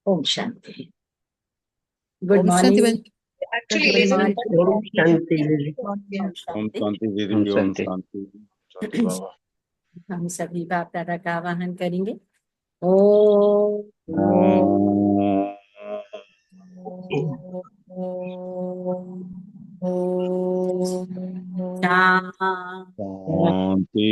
ओम शांति। गुड ओम शांति मॉर्निंग। बहन। Actually good lesson morning. ओम शांति दीदी। ओम ओम शांति। शांति दीदी ओम जी, ओम शांति। शांति। शांति बाबा। हम सभी बाप दादा का आवाहन करेंगे। ओम ओम शांति। ओम शांति।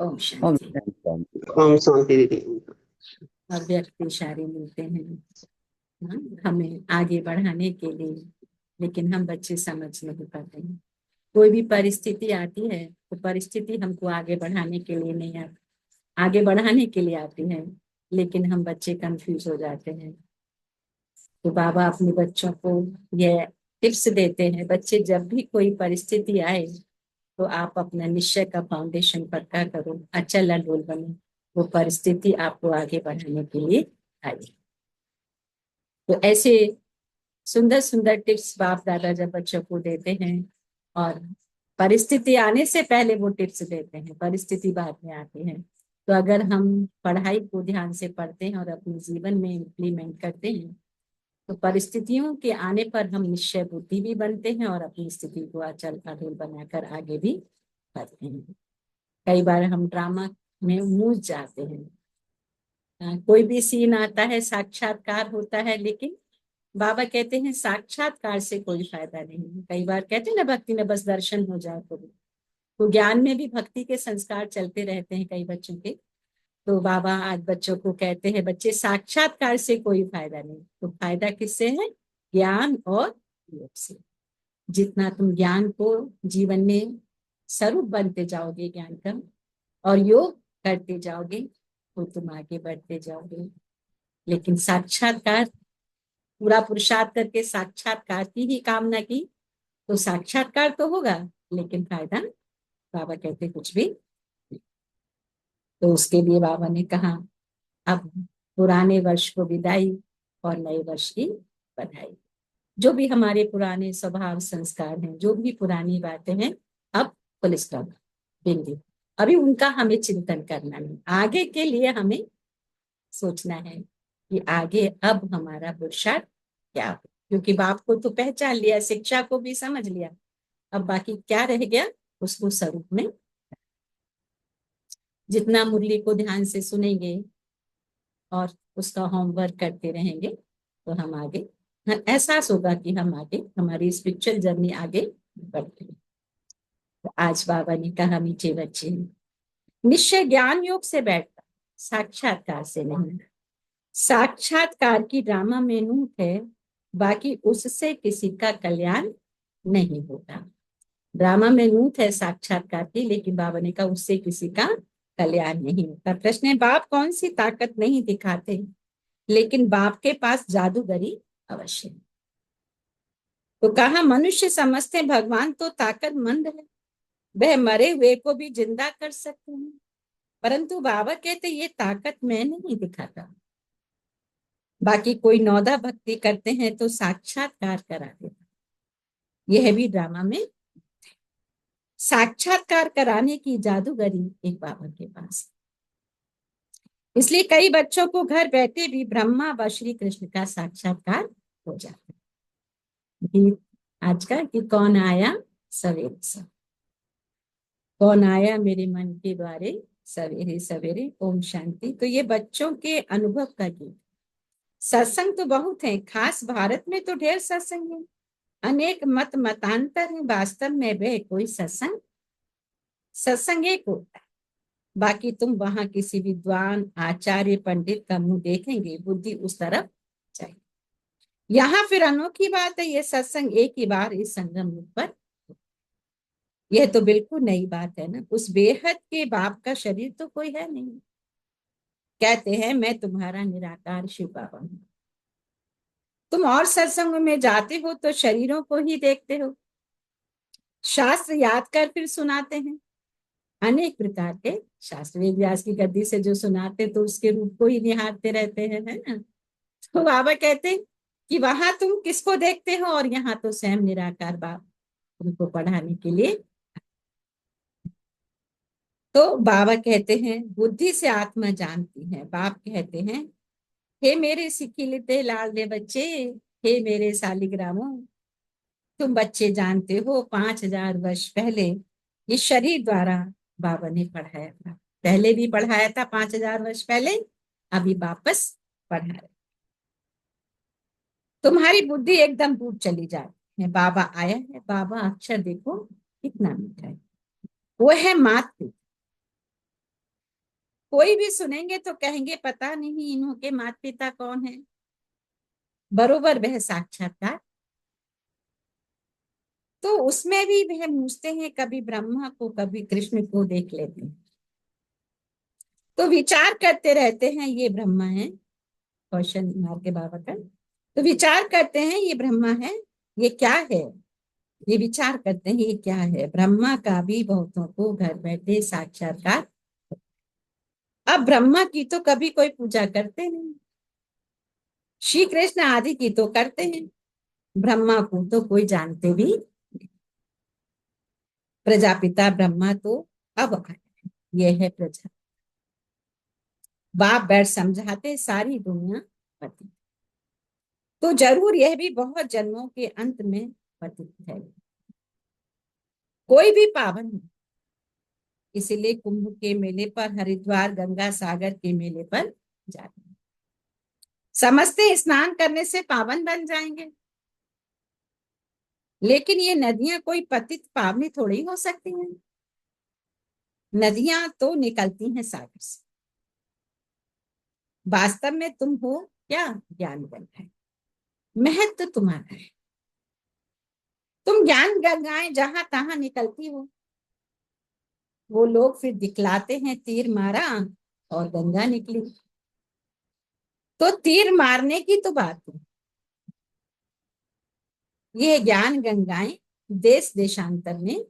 ओम शांति। ओम शांति। शांति। ओम शांति दीदी। अव्यक्त इशारे मिलते हैं हमें आगे बढ़ाने के लिए, लेकिन हम बच्चे समझ नहीं पाते हैं। कोई भी परिस्थिति आती है तो परिस्थिति हमको आगे बढ़ाने के लिए नहीं आती, आगे बढ़ाने के लिए आती है, लेकिन हम बच्चे कंफ्यूज हो जाते हैं। तो बाबा अपने बच्चों को यह टिप्स देते हैं, बच्चे जब भी कोई परिस्थिति आए तो आप अपना निश्चय का फाउंडेशन पक्का करो, अचल अडोल बनो, वो परिस्थिति आपको आगे बढ़ाने के लिए आई। तो ऐसे सुंदर सुंदर टिप्स बाप दादा जब बच्चों को देते हैं, और परिस्थिति आने से पहले वो टिप्स देते हैं, परिस्थिति बाद में आती है। तो अगर हम पढ़ाई को ध्यान से पढ़ते हैं और अपने जीवन में इम्प्लीमेंट करते हैं तो परिस्थितियों के आने पर हम निश्चय बुद्धि भी बनते हैं और अपनी स्थिति को अचल अडोल बनाकर आगे भी बढ़ते हैं। कई बार हम ड्रामा में मूझ जाते हैं, कोई भी सीन आता है, साक्षात्कार होता है, लेकिन बाबा कहते हैं साक्षात्कार से कोई फायदा नहीं। कई बार कहते हैं ना, भक्ति में बस दर्शन हो जाए तो ज्ञान में भी भक्ति के संस्कार चलते रहते हैं कई बच्चों के। तो बाबा आज बच्चों को कहते हैं बच्चे साक्षात्कार से कोई फायदा नहीं, तो फायदा किससे है? ज्ञान और योग से। जितना तुम ज्ञान को जीवन में स्वरूप बनते जाओगे ज्ञान का, और योग करते जाओगे, तो तुम आगे बढ़ते जाओगे। लेकिन साक्षात्कार, पूरा पुरुषार्थ करके साक्षात्कार की ही कामना की तो साक्षात्कार तो होगा, लेकिन फायदा बाबा कहते कुछ भी। तो उसके लिए बाबा ने कहा अब पुराने वर्ष को विदाई और नए वर्ष की बधाई। जो भी हमारे पुराने स्वभाव संस्कार हैं, जो भी पुरानी बातें हैं, अब फुल स्टॉप बिंदु, अभी उनका हमें चिंतन करना नहीं, आगे के लिए हमें सोचना है कि आगे अब हमारा पुरुषार्थ क्या हो। क्योंकि बाप को तो पहचान लिया, शिक्षा को भी समझ लिया, अब बाकी क्या रह गया उसको स्वरूप में। जितना मुरली को ध्यान से सुनेंगे और उसका होमवर्क करते रहेंगे तो हम आगे, एहसास होगा कि हम आगे, हमारी स्पिरिचुअल जर्नी आगे बढ़ती है। तो आज बाबा ने कहा मीठे बच्चे, निश्चय ज्ञान योग से बैठता, साक्षात्कार से नहीं। साक्षात्कार की ड्रामा में नूत है, बाकी उससे किसी का कल्याण नहीं होता। ड्रामा में नूत है साक्षात्कार की, लेकिन बाबा ने कहा उससे किसी का कल्याण नहीं होता। प्रश्न है, बाप कौन सी ताकत नहीं दिखाते, लेकिन बाप के पास जादूगरी अवश्य है। तो कहा मनुष्य समझते भगवान तो ताकतमंद है, वह मरे हुए को भी जिंदा कर सकते हैं, परंतु बाबा कहते ये ताकत मैं नहीं दिखाता। बाकी कोई नौदा भक्ति करते हैं तो साक्षात्कार करा देता, यह भी ड्रामा में साक्षात्कार कराने की जादूगरी एक बाबा के पास। इसलिए कई बच्चों को घर बैठे भी ब्रह्मा व श्री कृष्ण का साक्षात्कार हो जाता है। आज का कि कौन आया सवेरे से, कौन आया मेरे मन के द्वारे सवेरे सवेरे, ओम शांति। तो ये बच्चों के अनुभव का गीत। सत्संग तो बहुत है, खास भारत में तो ढेर सत्संग है, अनेक मत मतांतर है, वास्तव में वह कोई सत्संग, सत्संग एक होता है। बाकी तुम वहां किसी विद्वान आचार्य पंडित का मुंह देखेंगे, बुद्धि उस तरफ जाएगी। यहाँ फिर अनोखी बात है, ये सत्संग एक ही बार इस संगम युग पर। यह तो बिल्कुल नई बात है ना। उस बेहद के बाप का शरीर तो कोई है नहीं। कहते हैं मैं तुम्हारा निराकार शिव बाबा हूं। तुम और सत्संग में जाते हो तो शरीरों को ही देखते हो, शास्त्र याद कर फिर सुनाते हैं। अनेक प्रकार के शास्त्र वेद व्यास की गद्दी से जो सुनाते तो उसके रूप को ही निहारते रहते हैं, है ना। तो बाबा कहते कि वहां तुम किसको देखते हो और यहाँ तो स्वयं निराकार बाप तुमको पढ़ाने के लिए। तो बाबा कहते हैं बुद्धि से आत्मा जानती है। बाप कहते हैं हे मेरे सिखिलते लाडले बच्चे, हे मेरे सालिग्रामों, तुम बच्चे जानते हो 5,000 वर्ष पहले इस शरीर द्वारा बाबा ने पढ़ाया था। पहले भी पढ़ाया था 5,000 वर्ष पहले, अभी वापस पढ़ा रहे। तुम्हारी बुद्धि एकदम दूर चली जाती है। बाबा आया है, बाबा अक्षर देखो कितना मीठा है। वो है मात। कोई भी सुनेंगे तो कहेंगे पता नहीं इन्हों के माता पिता कौन है। बरोबर वह साक्षात्कार। तो उसमें भी वह पूछते हैं, कभी ब्रह्मा को कभी कृष्ण को देख लेते हैं, तो विचार करते रहते हैं ये ब्रह्मा है। क्वेश्चन मार के बाबा का। तो विचार करते हैं ये ब्रह्मा है, ये क्या है। ये विचार करते हैं ये क्या है। ब्रह्मा का भी बहुतों को घर बैठे साक्षात्कार। अब ब्रह्मा की तो कभी कोई पूजा करते नहीं, श्री कृष्ण आदि की तो करते हैं, ब्रह्मा को तो कोई जानते भी। प्रजापिता ब्रह्मा तो अब आए, यह है प्रजा। बाप बैठ समझाते सारी दुनिया पतित, तो जरूर यह भी बहुत जन्मों के अंत में पतित है। कोई भी पावन नहीं। इसीलिए कुंभ के मेले पर, हरिद्वार गंगा सागर के मेले पर जाते हैं। समझते स्नान करने से पावन बन जाएंगे, लेकिन ये नदियां कोई पतित पावनी थोड़ी हो सकती हैं। नदियां तो निकलती हैं सागर से। वास्तव में तुम हो क्या ज्ञान गंगा है, महत्व तुम्हारा है। तुम ज्ञान गंगाएं जहां तहां निकलती हो। वो लोग फिर दिखलाते हैं तीर मारा और गंगा निकली। तो तीर मारने की तो बात है। ये ज्ञान गंगाएं देश देशांतर में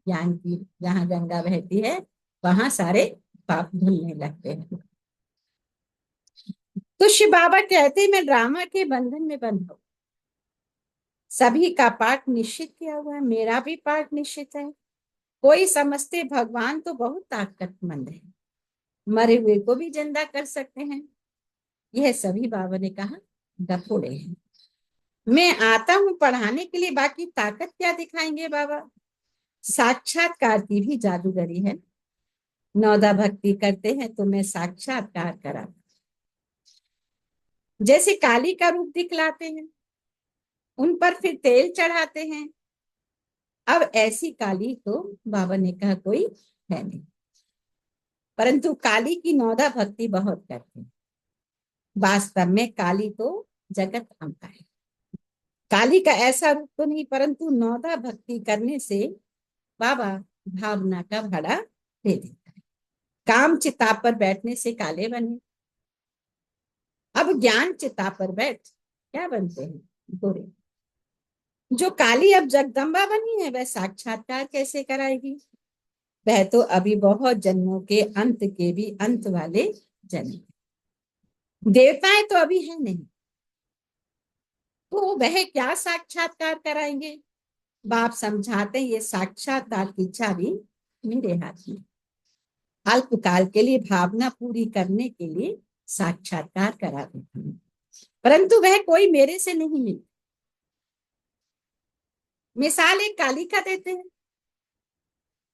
ज्ञान की, जहां गंगा बहती है वहां सारे पाप धुलने लगते हैं। तो शिव बाबा कहते मैं ड्रामा के बंधन में बंध हूं। सभी का पाठ निश्चित किया हुआ है, मेरा भी पाठ निश्चित है। कोई समझते भगवान तो बहुत ताकतमंद है, मरे हुए को भी जिंदा कर सकते हैं। यह सभी बाबा ने कहा डफोड़े हैं। मैं आता हूं पढ़ाने के लिए, बाकी ताकत क्या दिखाएंगे बाबा। साक्षात्कार की भी जादूगरी है। नौदा भक्ति करते हैं तो मैं साक्षात्कार करा, जैसे काली का रूप दिखलाते हैं, उन पर फिर तेल चढ़ाते हैं। अब ऐसी काली तो बाबा ने कहा कोई है नहीं, परंतु काली की नौदा भक्ति बहुत करते हैं। वास्तव में काली तो जगत अम्बा है। काली का ऐसा रूप तो नहीं, परंतु नौदा भक्ति करने से बाबा भावना का भाड़ा दे देता है। काम चिता पर बैठने से काले बने, अब ज्ञान चिता पर बैठ क्या बनते हैं गोरे। जो काली अब जगदम्बा बनी है वह साक्षात्कार कैसे कराएगी। वह तो अभी बहुत जन्मों के अंत के भी अंत वाले जन्म। देवताएं तो अभी है नहीं, तो वह क्या साक्षात्कार कराएंगे। बाप समझाते ये साक्षात्कार की चाबी मेरे हाथ में। अल्पकाल के लिए भावना पूरी करने के लिए साक्षात्कार करा देता हूँ, परंतु वह कोई मेरे से नहीं मिली। मिसाल एक काली का देते हैं।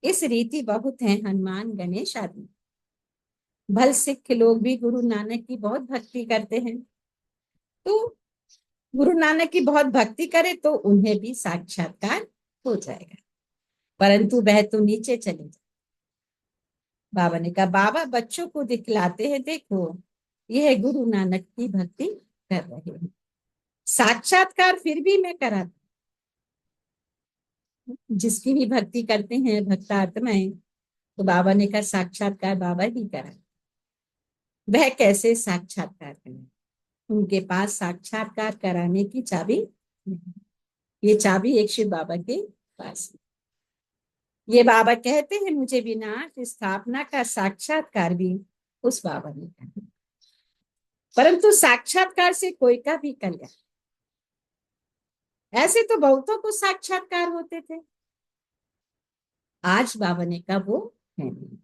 इस रीति बहुत है हनुमान गणेश आदि। भल सिख लोग भी गुरु नानक की बहुत भक्ति करते हैं, तो गुरु नानक की बहुत भक्ति करे तो उन्हें भी साक्षात्कार हो जाएगा, परंतु वह तो नीचे चले जाए। बाबा ने कहा बाबा बच्चों को दिखलाते हैं देखो यह गुरु नानक की भक्ति कर रहे हैं। साक्षात्कार फिर भी मैं करा, जिसकी भी भक्ति करते हैं भक्तात्माएं, तो बाबा ने कहा साक्षात्कार बाबा ही करा। वह कैसे साक्षात्कार करें? उनके पास साक्षात्कार कराने की चाबी नहीं। ये चाबी एक शिव बाबा के पास है। ये बाबा कहते हैं मुझे विनाश स्थापना का साक्षात्कार भी उस बाबा ने कहा, परंतु साक्षात्कार से कोई का भी कल्याण। ऐसे तो बहुतों को साक्षात्कार होते थे, आज बाबा ने कहा वो है नहीं।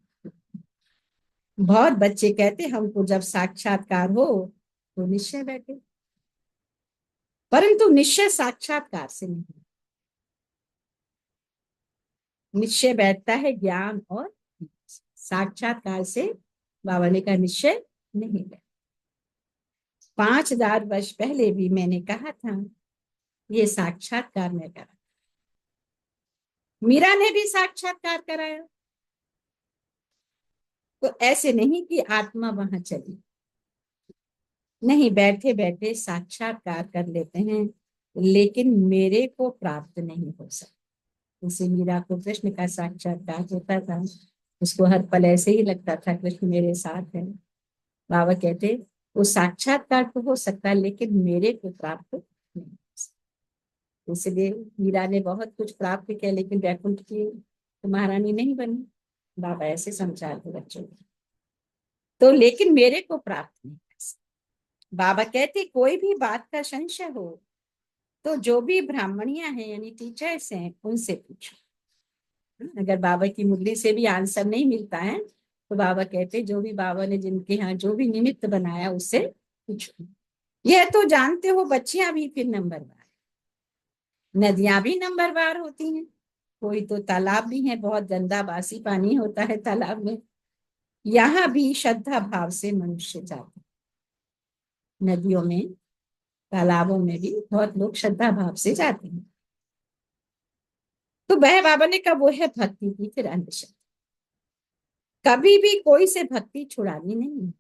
बहुत बच्चे कहते हमको जब साक्षात्कार हो तो निश्चय बैठे, परंतु निश्चय साक्षात्कार से नहीं, निश्चय बैठता है ज्ञान और साक्षात्कार से। बाबा ने कहा निश्चय नहीं बैठता। 5000 वर्ष पहले भी मैंने कहा था ये साक्षात्कार में करा। मीरा ने भी साक्षात्कार कराया। तो ऐसे नहीं कि आत्मा वहां चली, नहीं, बैठे बैठे साक्षात्कार कर लेते हैं, लेकिन मेरे को प्राप्त नहीं हो सकता। जैसे मीरा को कृष्ण का साक्षात्कार होता था, उसको हर पल ऐसे ही लगता था कृष्ण मेरे साथ है। बाबा कहते वो साक्षात्कार तो हो सकता है लेकिन मेरे को प्राप्त नहीं हो सकता। इसलिए मीरा ने बहुत कुछ प्राप्त किया लेकिन वैकुंठ की तो महारानी नहीं बनी। बाबा ऐसे समझाते बच्चों को, तो लेकिन मेरे को प्राप्त नहीं कर सकता। बाबा कहते कोई भी बात का संशय हो तो जो भी ब्राह्मणियां हैं यानी टीचर्स हैं उनसे पूछो। अगर बाबा की मुरली से भी आंसर नहीं मिलता है तो बाबा कहते जो भी बाबा ने जिनके यहाँ जो भी निमित्त बनाया उससे पूछो। यह तो जानते हो बच्चियां भी फिर नंबरवार, नदियां भी नंबरवार होती हैं। कोई तो तालाब भी है, बहुत गंदा बासी पानी होता है तालाब में, यहाँ भी श्रद्धा भाव से मनुष्य जाते। नदियों में तालाबों में भी बहुत लोग श्रद्धा भाव से जाते हैं। तो वह बाबा ने कहा वो है भक्ति की फिर अंधश्रद्धा। कभी भी कोई से भक्ति छुड़ानी नहीं।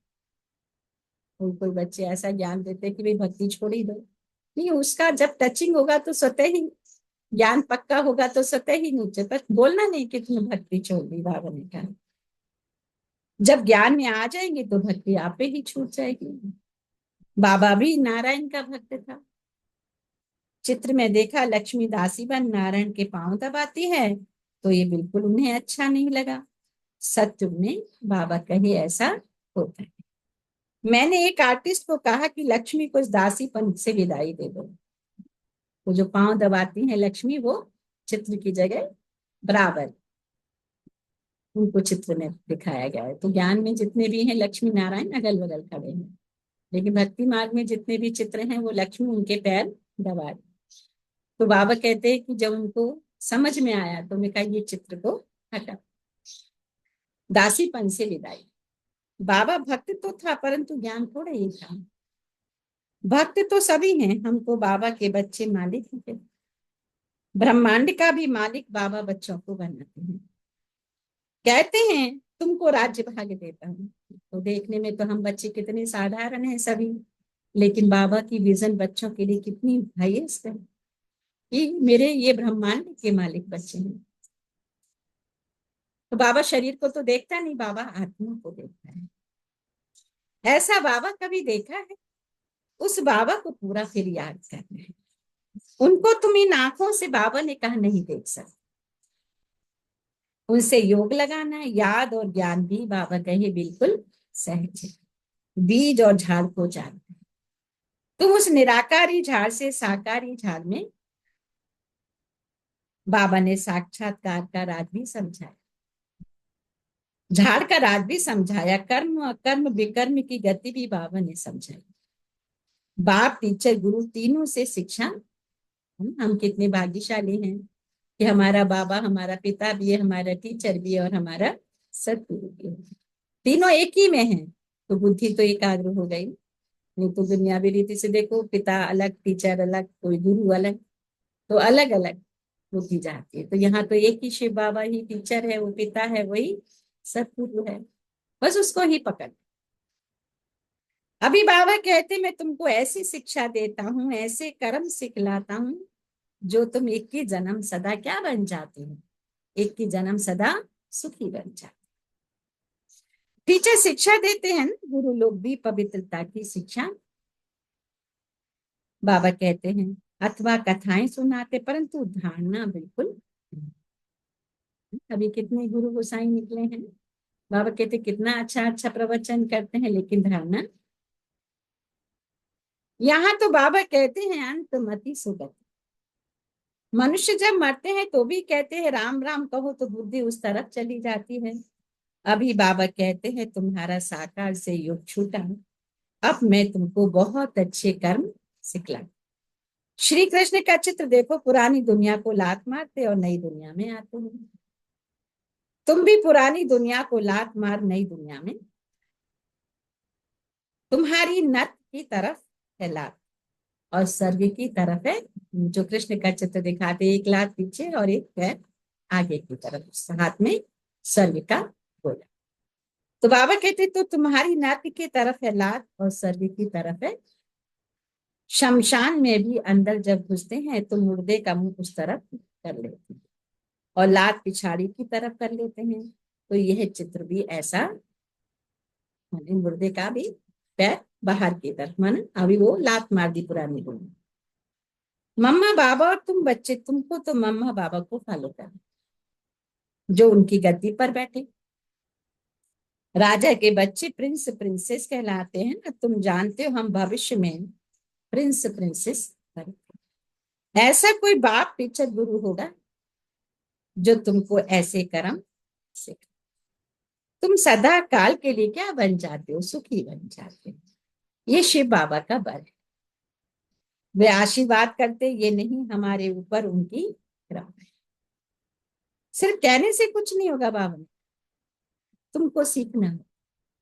कोई बच्चे ऐसा ज्ञान देते कि भाई भक्ति छोड़ ही दो, नहीं, उसका जब टचिंग होगा तो स्वतः ही ज्ञान पक्का होगा तो स्वतः ही नीचे, पर बोलना नहीं कि तुमने भक्ति छोड़ दी। बाबा ने कहा जब ज्ञान में आ जाएंगे तो भक्ति आपे ही छूट जाएगी। बाबा भी नारायण का भक्त था। चित्र में देखा लक्ष्मी दासी बन नारायण के पांव दबाती है तो ये बिल्कुल उन्हें अच्छा नहीं लगा। सत्य में बाबा कहे ऐसा होता है। मैंने एक आर्टिस्ट को कहा कि लक्ष्मी को इस दासीपन से विदाई दे दो। वो जो पांव दबाती है लक्ष्मी वो चित्र की जगह बराबर उनको चित्र में दिखाया गया है। तो ज्ञान में जितने भी हैं लक्ष्मी नारायण अगल बगल खड़े हैं, लेकिन भक्ति मार्ग में जितने भी चित्र हैं वो लक्ष्मी उनके पैर दबा रही। तो बाबा कहते हैं कि जब उनको समझ में आया तो मैं कहा ये चित्र को हटा, दासीपन से विदाई। बाबा भक्त तो था परंतु ज्ञान थोड़ा ही था। भक्त तो सभी हैं, हमको बाबा के बच्चे मालिक हैं। ब्रह्मांड का भी मालिक बाबा बच्चों को बनाते हैं। कहते हैं तुमको राज्य भाग देता हूँ। तो देखने में तो हम बच्चे कितने साधारण हैं सभी, लेकिन बाबा की विजन बच्चों के लिए कितनी हाईएस्ट है कि मेरे ये ब्रह्मांड के मालिक बच्चे हैं। तो बाबा शरीर को तो देखता नहीं, बाबा आत्मा को देखता है। ऐसा बाबा कभी देखा है? उस बाबा को पूरा फिर याद करना है। उनको तुम इन आंखों से बाबा ने कहा नहीं देख सकते, उनसे योग लगाना है। याद और ज्ञान भी बाबा कहे बिल्कुल सहज है, बीज और झाड़ को जानते हैं। तुम उस निराकारी झाड़ से साकारी झाड़ में बाबा ने साक्षात्कार का राज भी समझाया, झाड़ का राज भी समझाया, कर्म और कर्म विकर्म की गति भी बाबा ने समझाई। बाप टीचर गुरु तीनों से शिक्षा। हम कितने भाग्यशाली हैं कि हमारा बाबा हमारा पिता भी है, हमारा टीचर भी है और हमारा सतगुरु भी है। तीनों एक ही में है तो बुद्धि तो एकाग्र हो गई। नहीं तो दुनियावी रीति से देखो, पिता अलग टीचर अलग कोई गुरु अलग, तो अलग अलग बुद्धि जाती है। तो यहाँ तो एक ही शिव बाबा ही टीचर है, वो पिता है, वही सतगुरु है, बस उसको ही पकड़। अभी बाबा कहते मैं तुमको ऐसी शिक्षा देता हूँ, ऐसे कर्म सिखलाता हूँ, जो तुम 21 जन्म सदा क्या बन जाते हो, 21 जन्म सदा सुखी बन जाते। टीचर शिक्षा देते हैं, गुरु लोग भी पवित्रता की शिक्षा बाबा कहते हैं, अथवा कथाएं सुनाते, परंतु धारणा बिल्कुल नहीं। अभी कितने गुरु गोसाई निकले हैं, बाबा कहते कितना अच्छा अच्छा प्रवचन करते हैं, लेकिन धारणा। यहाँ तो बाबा कहते हैं अंत मति सुगति। मनुष्य जब मरते हैं तो भी कहते हैं राम राम कहो तो बुद्धि उस तरफ चली जाती है। अभी बाबा कहते हैं तुम्हारा साकार से युग छूटा, अब मैं तुमको बहुत अच्छे कर्म सिखला। श्री कृष्ण का चित्र देखो, पुरानी दुनिया को लात मारते और नई दुनिया में आते हैं। तुम भी पुरानी दुनिया को लात मार नई दुनिया में, तुम्हारी नत की तरफ है लात और स्वर्ग की तरफ है, जो कृष्ण का चित्र दिखाते, एक लात पीछे और एक पैर आगे की तरफ, हाथ में स्वर्ग का गोला। तो बाबा कहते तो तुम्हारी नाक की तरफ है लात और स्वर्ग की तरफ है। शमशान में भी अंदर जब घुसते हैं तो मुर्दे का मुंह उस तरफ कर लेते हैं और लात पिछाड़ी की तरफ कर लेते हैं। तो यह चित्र भी ऐसा, मुर्दे का भी पैर बाहर की तरफ, माना अभी वो लात मार दी पुरानी दुनिया। मम्मा बाबा और तुम बच्चे, तुमको तो मम्मा बाबा को फॉलो करना, जो उनकी गद्दी पर बैठे। राजा के बच्चे प्रिंस प्रिंसेस कहलाते हैं ना, तुम जानते हो हम भविष्य में प्रिंस प्रिंसेस बनेंगे। ऐसा कोई बाप टीचर गुरु होगा जो तुमको ऐसे कर्म सिखा। तुम सदा काल के लिए क्या बन जाते हो, सुखी बन जाते हो। ये शिव बाबा का बर है, वे आशीर्वाद करते, ये नहीं हमारे ऊपर उनकी कृपा है। सिर्फ कहने से कुछ नहीं होगा, बाबा ने तुमको सीखना है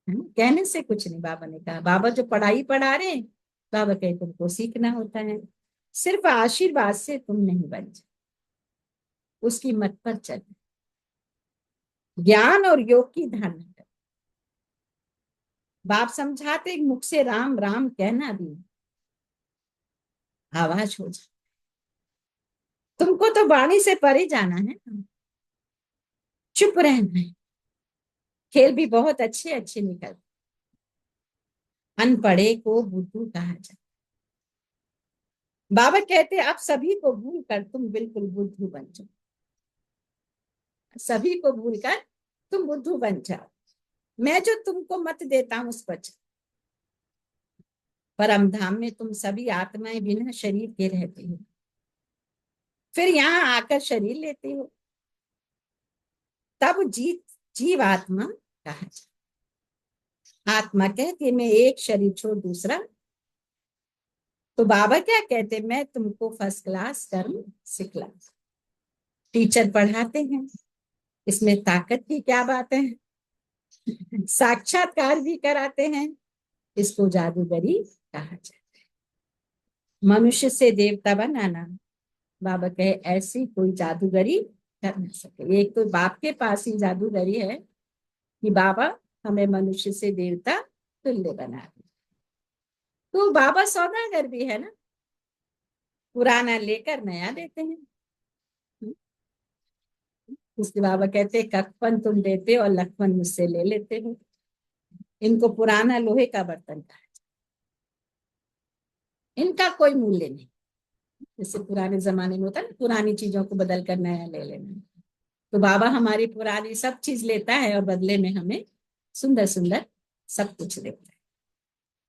ना? कहने से कुछ नहीं, बाबा ने कहा। बाबा जो पढ़ाई पढ़ा रहे हैं, बाबा कहे तुमको सीखना होता है। सिर्फ आशीर्वाद से तुम नहीं बन जाते, उसकी मत पर चल, ज्ञान और योग की धारणा कर। बाप समझाते मुख से राम राम कहना भी आवाज हो जाए। तुमको तो वाणी से परे जाना है, चुप रहना है। खेल भी बहुत अच्छे अच्छे निकलते, अनपढ़े को बुद्धू कहा जाए। बाबा कहते आप सभी को भूल कर तुम बिल्कुल बुद्धू बन जाओ, सभी को भूल कर तुम बुद्धू बन जाओ। मैं जो तुमको मत देता हूं उस पर चलो। परम धाम में तुम सभी आत्माएं बिना शरीर के रहते हो, फिर यहाँ आकर शरीर लेते हो, तब जीव आत्मा कहा जाए। आत्मा कहती मैं एक शरीर छोड़ दूसरा। तो बाबा क्या कहते, मैं तुमको फर्स्ट क्लास कर्म सिखला। टीचर पढ़ाते हैं, इसमें ताकत की क्या बात है। साक्षात्कार भी कराते हैं, इसको जादूगरी कहा जाता है। मनुष्य से देवता बनाना, बाबा कहे ऐसी कोई जादूगरी कर ना सके। एक तो बाप के पास ही जादूगरी है कि बाबा हमें मनुष्य से देवता तुल्य बना दे। तो बाबा सौदागर भी है ना, पुराना लेकर नया देते हैं। इसलिए बाबा कहते हैं कखपन तुम देते हो और लखपन मुझसे ले लेते हो। इनको पुराना लोहे का बर्तन कहा, इनका कोई मूल्य नहीं। जैसे पुराने जमाने में होता है ना, पुरानी चीजों को बदल कर नया ले लेना, तो बाबा हमारी पुरानी सब चीज लेता है और बदले में हमें सुंदर सुंदर सब कुछ देता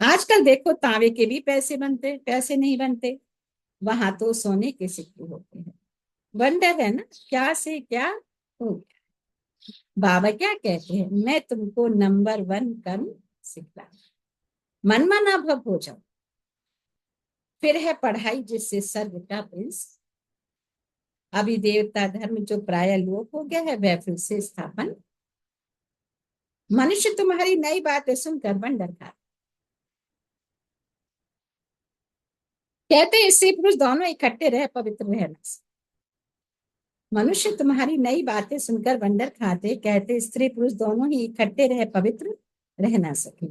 है। आजकल देखो तांबे के भी पैसे बनते, पैसे नहीं बनते, वहां तो सोने के सिक्के होते हैं। वंडर है ना, क्या से क्या हो गया। बाबा क्या कहते हैं, मैं तुमको नंबर 1 कर्म सिखला, मनमाना भव हो जाओ। फिर है पढ़ाई, जिससे सर्व का प्रिंस। अभी देवता धर्म जो प्राय लोप हो गया है, वह फिर से स्थापन। मनुष्य तुम्हारी नई बातें सुनकर वंडर खा, कहते हैं स्त्री पुरुष दोनों इकट्ठे रहे पवित्र रहना। मनुष्य तुम्हारी नई बातें सुनकर वंडर खाते, कहते स्त्री पुरुष दोनों ही इकट्ठे रहे पवित्र रह ना सके।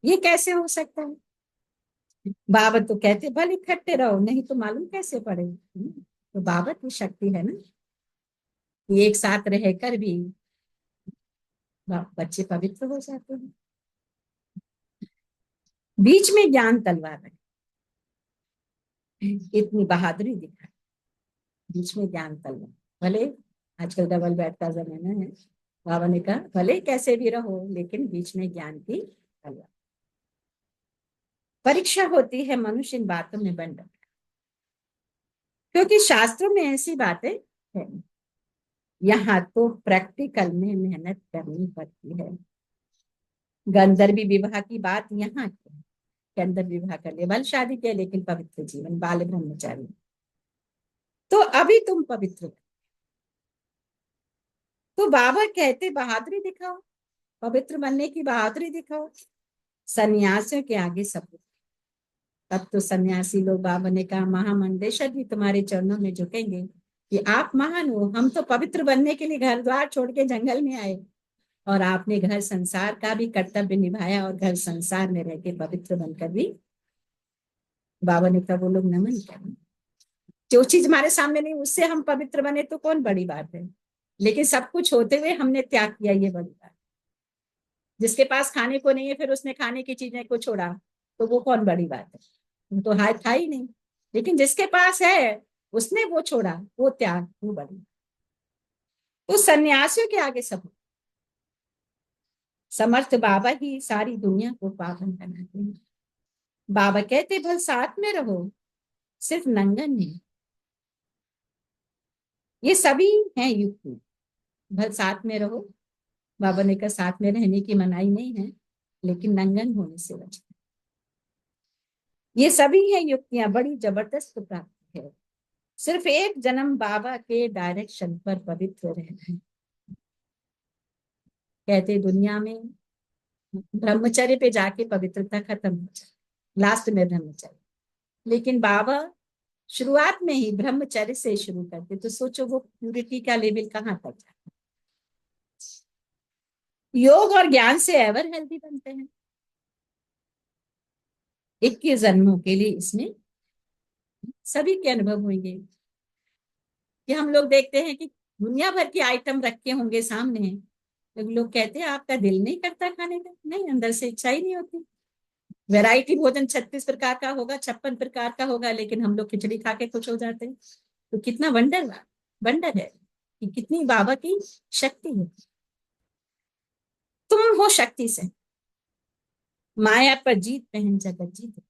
ये कैसे हो सकता है? बाबा तो कहते भले इकट्ठे रहो, नहीं तो मालूम कैसे पड़े। तो बाबा की शक्ति है ना, ये एक साथ रहकर भी बच्चे पवित्र हो जाते हैं। बीच में ज्ञान तलवार है, इतनी बहादुरी दिखा, बीच में ज्ञान तलवार। भले आजकल डबल बेड का जमाना है, बाबा ने कहा भले कैसे भी रहो लेकिन बीच में ज्ञान की तलवार। परीक्षा होती है मनुष्य इन बातों में बन रहा, क्योंकि शास्त्रों में ऐसी बातें है। यहाँ तो प्रैक्टिकल में मेहनत करनी पड़ती है। गंधर्वी विवाह की बात यहाँ की है। गंधर्व विवाह कर लिया, बल शादी किया, लेकिन पवित्र जीवन, बाल ब्रह्मचारी। तो अभी तुम पवित्र हो। तो बाबा कहते बहादुरी दिखाओ, पवित्र बनने की बहादुरी दिखाओ। सन्यासियों के आगे सब। तब तो सन्यासी लोग, बाबा ने कहा महामंडलेश्वर भी तुम्हारे चरणों में झुकेंगे कि आप महान हो। हम तो पवित्र बनने के लिए घर द्वार छोड़ के जंगल में आए, और आपने घर संसार का भी कर्तव्य निभाया और घर संसार में रह के पवित्र बनकर भी। बाबा ने कहा वो लोग नमन करें। जो चीज हमारे सामने नहीं उससे हम पवित्र बने तो कौन बड़ी बात है, लेकिन सब कुछ होते हुए हमने त्याग किया, ये बड़ी बात। जिसके पास खाने को नहीं है फिर उसने खाने की चीजें को छोड़ा, तो वो कौन बड़ी बात है, वो तो हाथ था ही नहीं। लेकिन जिसके पास है उसने वो छोड़ा, वो त्याग, वो बड़ी। तो सन्यासियों के आगे सब। समर्थ बाबा ही सारी दुनिया को पावन बनाते हैं। बाबा कहते भल साथ में रहो, सिर्फ नंगन नहीं। ये सभी हैं युक्ति, भल साथ में रहो। बाबा ने कहा साथ में रहने की मनाही नहीं है, लेकिन नंगन होने से बचना। ये सभी है युक्तियां, बड़ी जबरदस्त प्राप्ति है। सिर्फ एक जन्म बाबा के डायरेक्शन पर पवित्र रहना है। कहते दुनिया में ब्रह्मचर्य पे जाके पवित्रता खत्म हो जाए, लास्ट में ब्रह्मचर्य। लेकिन बाबा शुरुआत में ही ब्रह्मचर्य से शुरू करते, तो सोचो वो प्यूरिटी का लेवल कहाँ तक जाता। योग और ज्ञान से एवर हेल्दी बनते हैं। 21 जन्मों के लिए इसमें सभी के अनुभव होंगे कि हम लोग देखते हैं कि दुनिया भर के आइटम रखे होंगे सामने, तो लोग कहते हैं आपका दिल नहीं करता खाने का, नहीं, अंदर से इच्छा ही नहीं होती। वैरायटी भोजन 36 प्रकार का होगा, 56 प्रकार का होगा, लेकिन हम लोग खिचड़ी खा के खुश हो जाते हैं। तो कितना वंडर है कि कितनी बाबा की शक्ति है। तुम हो शक्ति से, माया पर जीत पहन जगत जीत।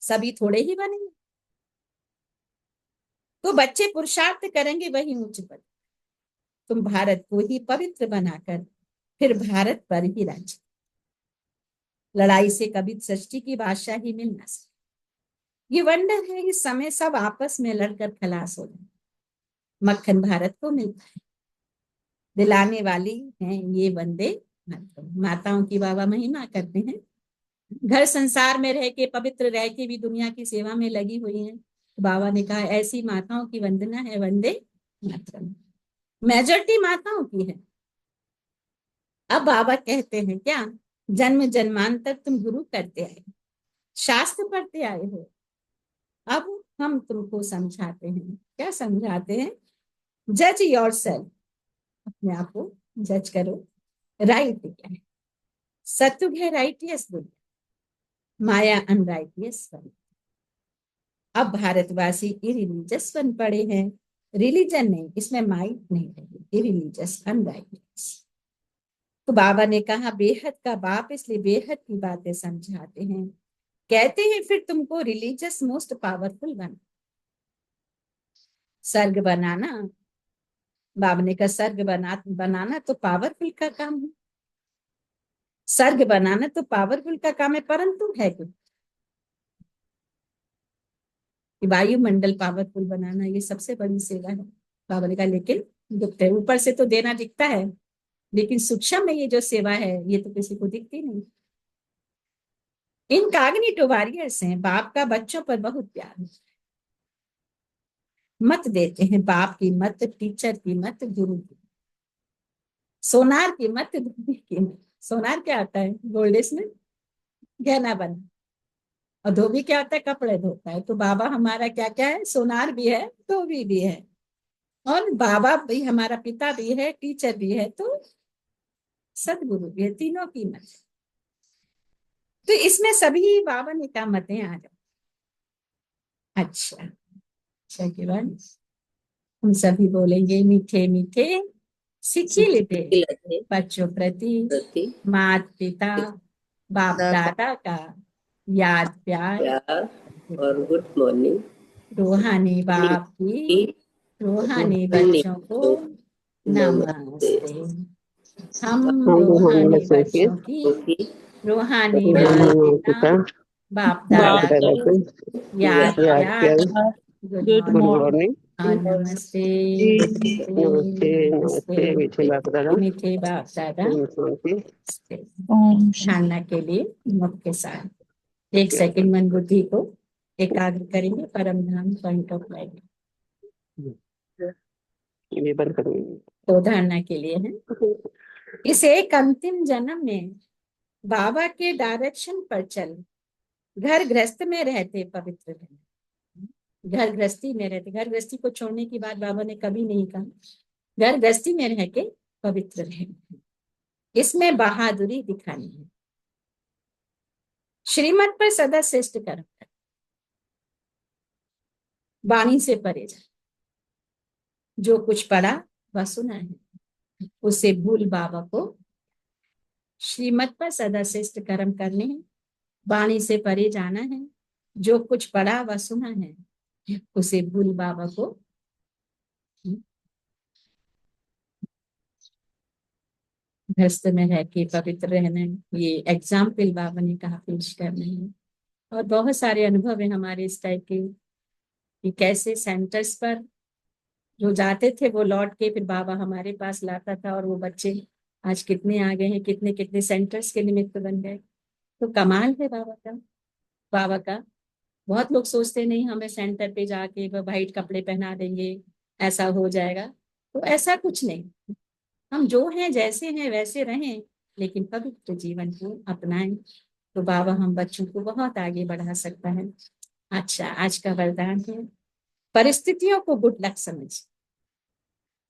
सभी थोड़े ही बनेंगे, तो बच्चे पुरुषार्थ करेंगे वही ऊंच पद। तुम भारत को ही पवित्र बनाकर फिर भारत पर ही राज्य। लड़ाई से कभी सृष्टि की बादशाही मिल ना सके। ये वंडर है, इस समय सब आपस में लड़कर खलास हो जाए। मक्खन भारत को मिलता है, दिलाने वाली हैं ये वंदे मातरम। माताओं की बाबा महिमा करते हैं, घर संसार में रह के पवित्र रह के भी दुनिया की सेवा में लगी हुई हैं। तो बाबा ने कहा ऐसी माताओं की वंदना है, वंदे मातरम। मेजोरिटी माताओं की है। अब बाबा कहते हैं क्या, जन्म जन्मांतर तुम गुरु करते आए, शास्त्र पढ़ते आए हो। अब हम तुमको समझाते हैं, क्या समझाते हैं? जज योर सेल्फ, अपने आप को जज करो। राइट क्या है? सत्युग है राइटियस दुनिया, माया अनराइटियस बन। अब भारतवासी इरिलीजियस बन पड़े हैं। रिलीजन नहीं, इसमें माइट नहीं रही, इरिलीजियस अनराइटियस। तो बाबा ने कहा बेहद का बाप, इसलिए बेहद की बातें समझाते हैं। कहते हैं फिर तुमको रिलीजियस मोस्ट पावरफुल बना, सर्ग बनाना। बाबा ने कहा सर्ग बनाना तो पावरफुल का काम है। सर्ग बनाना तो पावरफुल का काम है, परंतु है कि वायुमंडल पावरफुल बनाना ये सबसे बड़ी सेवा है। बाबा ने कहा लेकिन दुख है, ऊपर से तो देना दिखता है, लेकिन सूक्ष्म में ये जो सेवा है ये तो किसी को दिखती नहीं। इनकॉग्निटो वॉरियर्स हैं, बाप का बच्चों पर बहुत प्यार है। मत देते हैं, बाप की मत, टीचर की मत, गुरु की, सोनार की मत, धूपी की मत, सोनार क्या आता है? गोल्डेस में गहना बना। और धोबी क्या होता है? कपड़े धोता है। तो बाबा हमारा क्या क्या है? सोनार भी है, धोबी भी है। और बाबा भी हमारा पिता भी है, टीचर भी है, तो सदगुरु भी है। तीनों की मत। तो इसमें सभी बाबा ने क्या मतें आ जाए। अच्छा, अच्छा के बाद हम सभी बोलेंगे मीठे मीठे सीखी लेते लगे बच्चों प्रति प्रति माता पिता बाप दादा का याद प्यार प्यार और गुड मॉर्निंग। रूहानी बाप की रूहानी बच्चों को नमस्ते। नमस्ते। हम हम रूहानी बच्चों के बच्चों की रूहानी माता माता पिता पिता बाप बाप दादा दादा को को याद याद प्यार किया। Good good morning morning. और नमस्ते। नमस्ते नमस्ते नमस्ते नमस्ते मीठे बाप दादा। मीठे बाप दादा। ओम शांति। धारणा के लिए मुख्य सार। एक सेकंड मन बुद्धि को एकाग्र करेंगे। परम धाम पॉइंट ऑफ लाइट। ये बंद करूंगी। तो धारणा के लिए है, इस एक अंतिम जन्म में बाबा के डायरेक्शन पर चल घर गृहस्थ में रहते पवित्र रहना। घर गृहस्थी में रहते, घर गृहस्थी को छोड़ने की बात बाबा ने कभी नहीं कहा। घर गृहस्थी में रह के पवित्र रहना, इसमें बहादुरी दिखानी है। श्रीमत पर सदा श्रेष्ठ कर्म कर, वाणी से परे जा। जो कुछ पढ़ा वह सुना है, उसे भूल बाबा को। श्रीमत पर सदा श्रेष्ठ कर्म करने हैं, वाणी से परे जाना है। जो कुछ पढ़ा वह सुना है, उसे भूल बाबा को। गृहस्थ में रह के पवित्र रहना है, ये एग्जाम्पल बाबा ने कहा पेश करना है। और बहुत सारे अनुभव है हमारे इस टाइप के कि कैसे सेंटर्स पर जो जाते थे वो लौट के फिर बाबा हमारे पास लाता था। और वो बच्चे आज कितने आ गए हैं, कितने कितने सेंटर्स के निमित्त बन गए। तो कमाल है बाबा का। बाबा का बहुत लोग सोचते नहीं हमें सेंटर पे जाके वो वाइट कपड़े पहना देंगे, ऐसा हो जाएगा। तो ऐसा कुछ नहीं, हम जो हैं जैसे हैं वैसे रहें, लेकिन पवित्र जीवन को अपनाएं। तो बाबा हम बच्चों को बहुत आगे बढ़ा सकता है। अच्छा, आज का वरदान है, परिस्थितियों को गुड लक समझ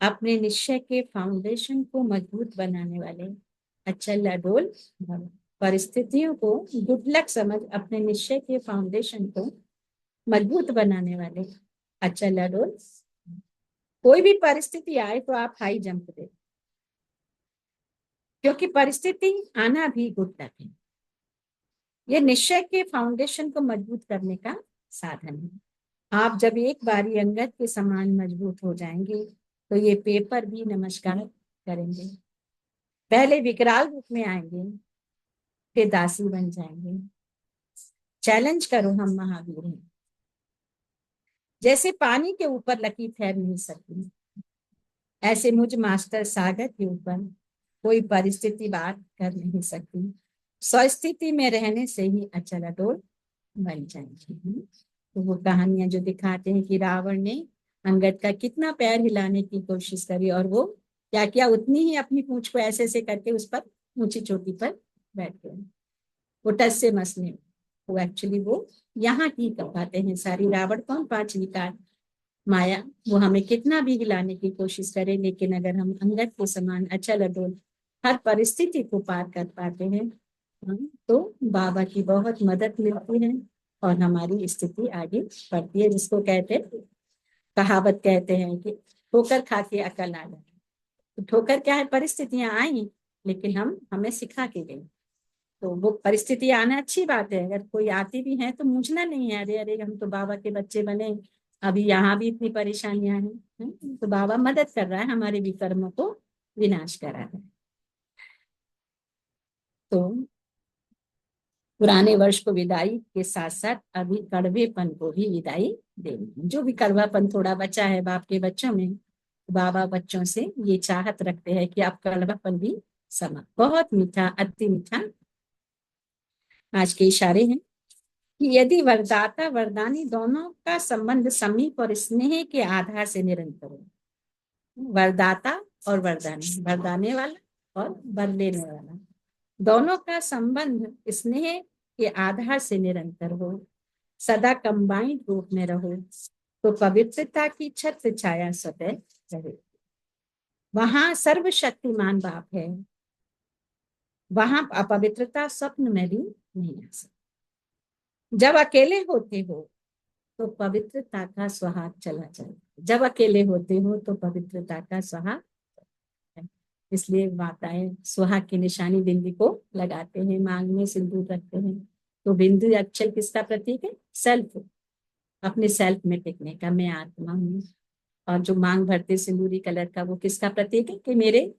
अपने निश्चय के फाउंडेशन को मजबूत बनाने वाले अचल अडोल भव। परिस्थितियों को गुड लक समझ अपने निश्चय के फाउंडेशन को मजबूत बनाने वाले अचल अडोल। कोई भी परिस्थिति आए तो आप हाई जंप दे, क्योंकि परिस्थिति आना भी गुड लक है। ये निश्चय के फाउंडेशन को मजबूत करने का साधन है। आप जब एक बारी अंगद के समान मजबूत हो जाएंगे तो ये पेपर भी नमस्कार करेंगे। पहले विकराल रूप में आएंगे, फिर दासी बन जाएंगे। चैलेंज करो, हम महावीर हैं। जैसे पानी के ऊपर लकीर ठहर नहीं सकती, ऐसे मुझ मास्टर सागर के ऊपर कोई परिस्थिति बात कर नहीं सकती। स्वस्थिति में रहने से ही अचल अटोल बन जाएंगे। तो वो कहानियां जो दिखाते हैं कि रावण ने अंगद का कितना पैर हिलाने की कोशिश करी और वो क्या किया, उतनी ही अपनी पूंछ को ऐसे ऐसे करके उस पर ऊंची चोटी पर बैठ गए। वो टस से मसने, वो एक्चुअली वो यहाँ की कहते हैं सारी। रावण कौन? पांच विकार माया। वो हमें कितना भी हिलाने की कोशिश करे, लेकिन अगर हम अंगद के समान अचल अडोल हर परिस्थिति को पार कर पाते हैं, तो बाबा की बहुत मदद मिलती है और हमारी स्थिति आगे बढ़ती है। जिसको कहते हैं, कहावत कहते हैं कि ठोकर खा के अकल आ जाए। तो ठोकर क्या है? परिस्थितियां आई, लेकिन हम हमें सिखा के गई। तो वो परिस्थिति आना अच्छी बात है, अगर कोई आती भी है तो मूझना नहीं है, अरे अरे हम तो बाबा के बच्चे बने, अभी यहाँ भी इतनी परेशानियां हैं। तो बाबा मदद कर रहा है, हमारे विकर्मों को विनाश कर रहा है। तो पुराने वर्ष को विदाई के साथ साथ अभी कड़वेपन को भी विदाई देनी। जो भी कड़वापन थोड़ा बचा है बाप के बच्चों में, बाबा बच्चों से ये चाहत रखते हैं कि आप कड़वापन भी समाप्त। बहुत मीठा, अति मीठा आज के इशारे हैं कि यदि वरदाता वरदानी दोनों का संबंध समीप और स्नेह के आधार से निरंतर हो, वरदाता और वरदानी, वरदाने वाला और वर लेने वाला, दोनों का संबंध स्नेह के आधार से निरंतर हो, सदा कंबाइंड रूप में रहो, तो पवित्रता की छत्र छाया सदैव रहे। वहां सर्वशक्तिमान बाप है, वहां अपवित्रता स्वप्न में भी नहीं आ सकती। जब अकेले होते हो तो पवित्रता का सुहाग चला जाए, जब अकेले होते हो तो पवित्रता का सुहाग। इसलिए माताएं सुहाग की निशानी बिंदी को लगाते हैं, मांग में सिंदूर रखते हैं। तो बिंदु अक्षर किसका प्रतीक है? सेल्फ, अपने सेल्फ में टिकने का, मैं आत्मा हूँ। और जो मांग भरते सिंदूरी कलर का, वो किसका प्रतीक है? कि मेरे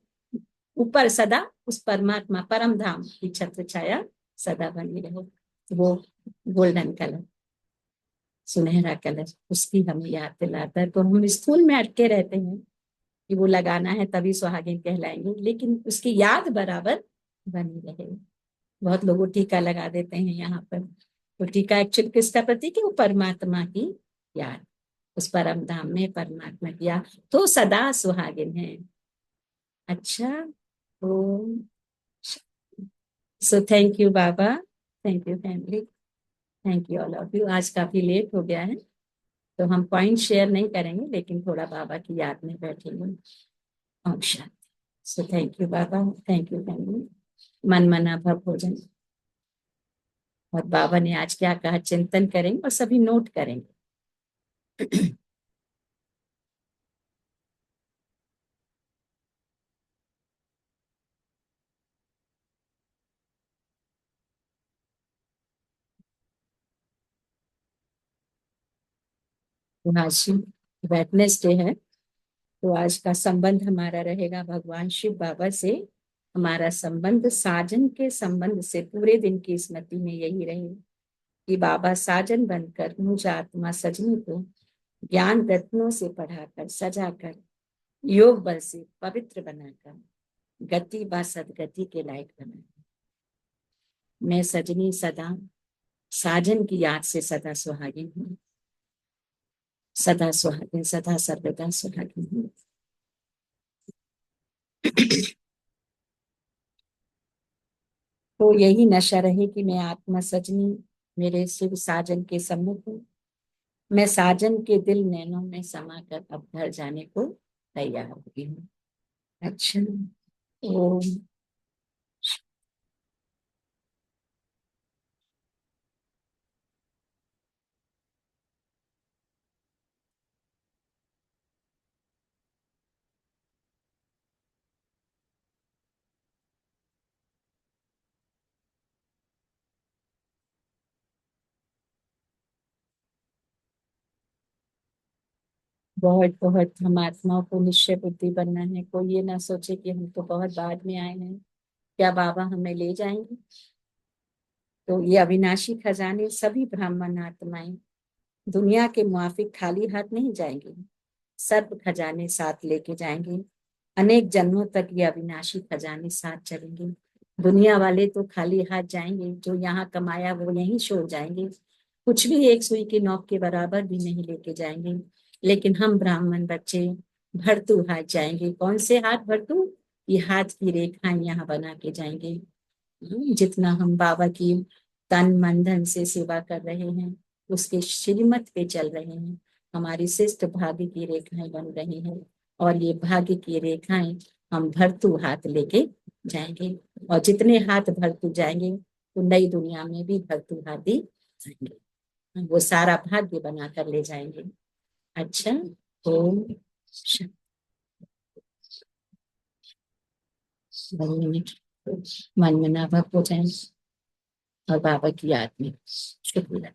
ऊपर सदा उस परमात्मा परम धाम की छत्र छाया सदा बनी रहे। वो गोल्डन कलर, सुनहरा कलर, उसकी हमें याद दिलाता है। तो हम स्थूल में अटके रहते हैं कि वो लगाना है तभी सुहागिन कहलाएंगे, लेकिन उसकी याद बराबर बनी रहे। बहुत लोग टीका लगा देते हैं यहाँ पर, तो टीका एक्चुअली किसका प्रतीक है? वो परमात्मा की याद, उस परम धाम में परमात्मा की याद, तो सदा सुहागिन है। अच्छा, तो सो थैंक यू बाबा, thank you family, thank you all of you. आज काफी लेट हो गया है, तो हम पॉइंट शेयर नहीं करेंगे, लेकिन थोड़ा बाबा की याद में बैठेंगे। ओम शांति। सो थैंक यू बाबा, थैंक यू फैमिली। मन मना भव भोजन, और बाबा ने आज क्या कहा चिंतन करेंगे और सभी नोट करेंगे। तो आज वेडनेसडे है, तो आज का संबंध हमारा रहेगा भगवान शिव बाबा से। हमारा संबंध साजन के संबंध से पूरे दिन की स्मृति में यही रहे कि बाबा साजन बनकर मुझ आत्मा सजनी को ज्ञान रत्नों से पढ़ाकर सजाकर योग बल से पवित्र बनाकर गति व सदगति के लायक बनाकर मैं सजनी सदा साजन की याद से सदा सुहागिन हूँ, सदा सुहागिन, सदा सर्वदा सुहागिन हूँ। तो यही नशा रहे कि मैं आत्मा सजनी मेरे शिव साजन के सम्मुख हूँ, मैं साजन के दिल नैनों में समाकर अब घर जाने को तैयार हो गई हूँ। अच्छा, ओम बहुत बहुत हम आत्माओं को निश्चय बुद्धि बनना है। कोई ये ना सोचे कि हम तो बहुत बाद में आए हैं, क्या बाबा हमें ले जाएंगे। तो ये अविनाशी खजाने सभी ब्राह्मण आत्माएं दुनिया के मुआफिक खाली हाथ नहीं जाएंगे, सर्व खजाने साथ लेके जाएंगे। अनेक जन्मों तक ये अविनाशी खजाने साथ चलेंगे। दुनिया वाले तो खाली हाथ जाएंगे, जो यहाँ कमाया वो यहीं छोड़ जाएंगे, कुछ भी एक सुई की नोक के बराबर भी नहीं लेके जाएंगे। लेकिन हम ब्राह्मण बच्चे भरतू हाथ जाएंगे। कौन से हाथ भरतू? ये हाथ की रेखाएं यहाँ बना के जाएंगे। जितना हम बाबा की तन मन धन से सेवा कर रहे हैं, उसके श्रीमत पे चल रहे हैं, हमारी शिष्ट भाग्य की रेखाएं बन रही हैं। और ये भाग्य की रेखाएं हम भरतू हाथ लेके जाएंगे। और जितने हाथ भरतू जाएंगे, तो नई दुनिया में भी भरतू हाथ ही जाएंगे, वो सारा भाग्य बना कर ले जाएंगे। अच्छा, ओम मन में ना भव हो जाए और बाबा की याद में शुक्रिया।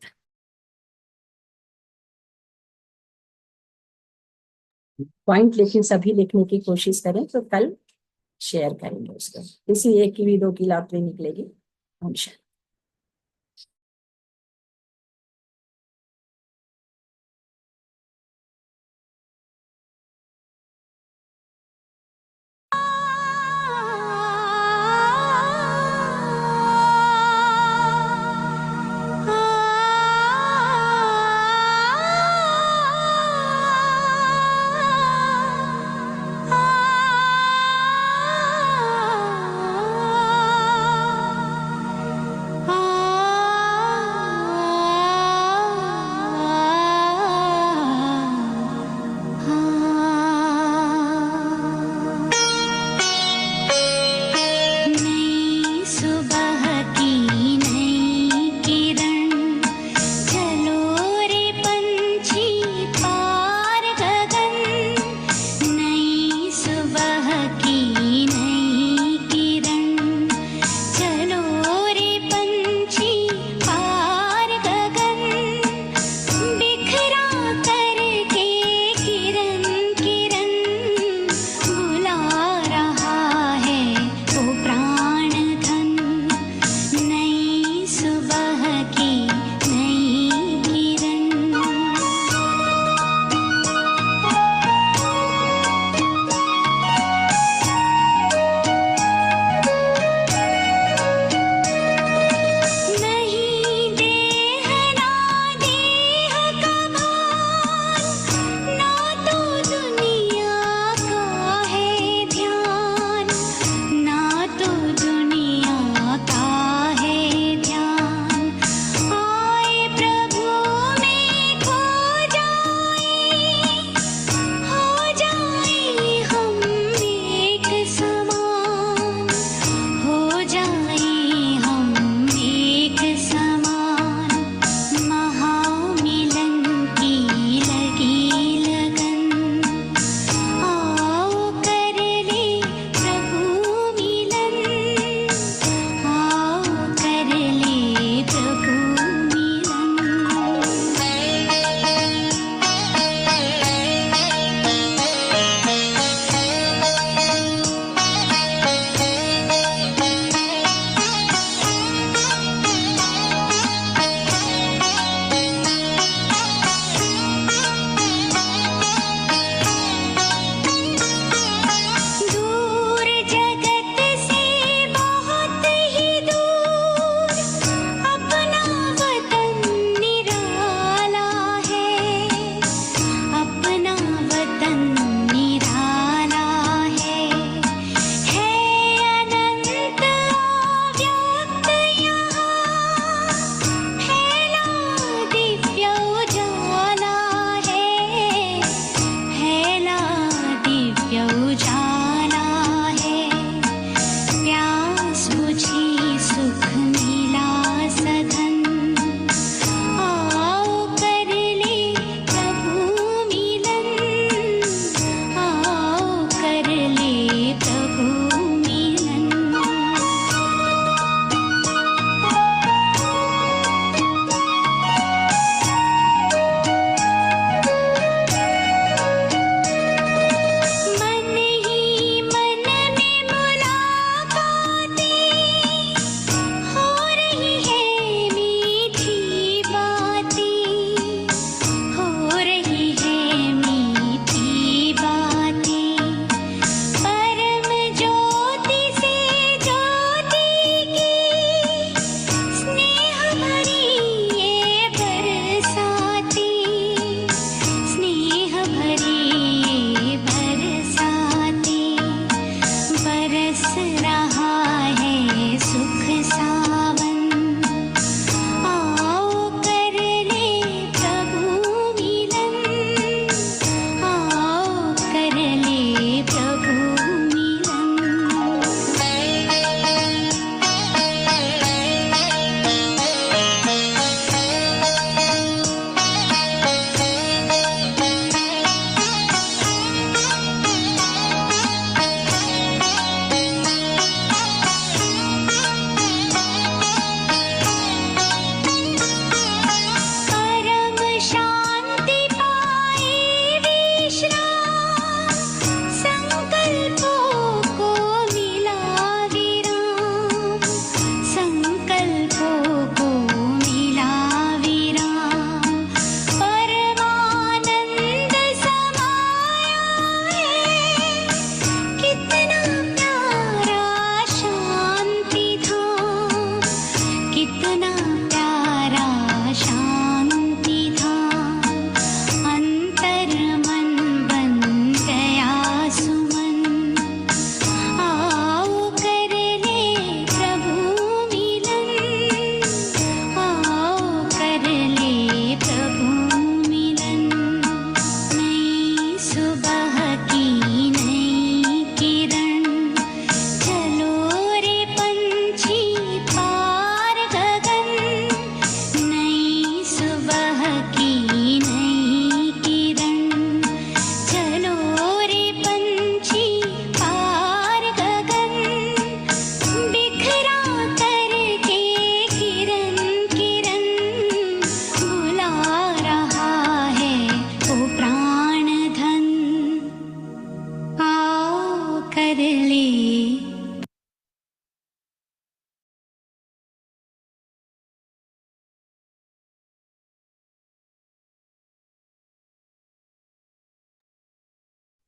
पॉइंट लेकिन सभी लिखने की कोशिश करें, तो कल शेयर करेंगे उसको। किसी एक की भी दो की लॉटरी निकलेगी। हम शायद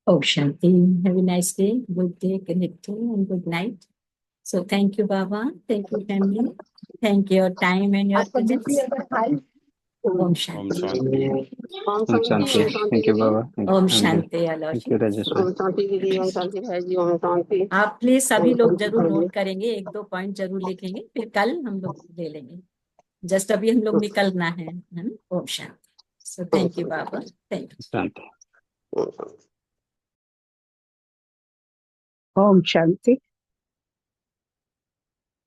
Om Shanti. Have a nice day, good day, great day, and good night. So thank you, Baba. Thank you, family. Thank you, your time and your presence. Om Om Shanti. Shanti. Om Shanti. Thank you, Baba. Thank you, Om family. Shanti, Thank Aloshi. you, Rajesh. ओम शांति दीदी, ओम शांति भाई जी, ओम शांति। आप please सभी लोग जरूर note करेंगे, एक दो पॉइंट जरूर लिखेंगे, फिर कल हम लोग ले लेंगे। जस्ट अभी हम लोग निकलना है ना। ओम शांति। सो थैंक यू बाबा, थैंक यू। Shanti. ओम शांति। ओम शांति।